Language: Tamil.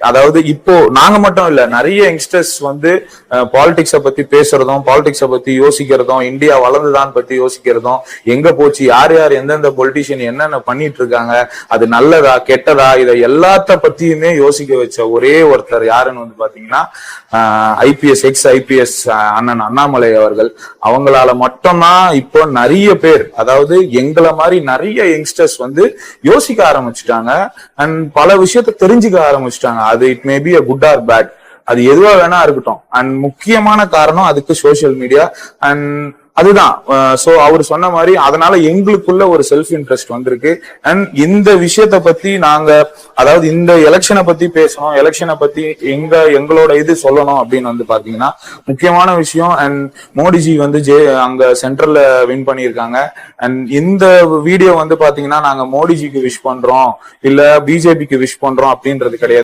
அதாவது இப்போ நாங்க மட்டும் இல்ல, நிறைய யங்ஸ்டர்ஸ் வந்து பாலிடிக்ஸ பத்தி பேசுறதும், பாலிடிக்ஸ பத்தி யோசிக்கிறதும், இந்தியா வளர்ந்துதான் பத்தி யோசிக்கிறதும், எங்க போச்சு, யார் யார் எந்தெந்த பொலிட்டிஷியன் என்னென்ன பண்ணிட்டு இருக்காங்க, அது நல்லதா கெட்டதா, இதை எல்லாத்த பத்தியுமே யோசிக்க வச்ச ஒரே ஒருத்தர் யாருன்னு வந்து பாத்தீங்கன்னா எக்ஸ் ஐபிஎஸ் அண்ணன் அண்ணாமலை அவர்கள். அவங்களால மட்டும்தான் இப்போ நிறைய பேர், அதாவது எங்களை மாதிரி நிறைய யங்ஸ்டர்ஸ் வந்து யோசிக்க ஆரம்பிச்சுட்டாங்க அண்ட் பல விஷயத்த தெரிஞ்சுக்க ஆரம்பிச்சுட்டாங்க. அது it may be a good or bad, அது எதுவா வேணா இருக்கட்டும். அண்ட் முக்கியமான காரணம் அதுக்கு சோசியல் மீடியா. அண்ட் அதுதான் சோ அவர் சொன்ன மாதிரி அதனால எங்களுக்குள்ள ஒரு செல்ஃப் இன்ட்ரெஸ்ட் வந்திருக்கு. அண்ட் இந்த விஷயத்த பத்தி நாங்க, அதாவது இந்த எலெக்ஷனை பத்தி பேசணும், எலெக்ஷனை பத்தி எங்களோட இது சொல்லணும் அப்படின்னு வந்து பாத்தீங்கன்னா முக்கியமான விஷயம். அண்ட் மோடிஜி வந்து அங்க சென்ட்ரல்ல வின் பண்ணியிருக்காங்க. அண்ட் இந்த வீடியோ வந்து பாத்தீங்கன்னா நாங்க மோடிஜிக்கு விஷ் பண்றோம் இல்ல பிஜேபிக்கு விஷ் பண்றோம் அப்படின்றது கிடையாது.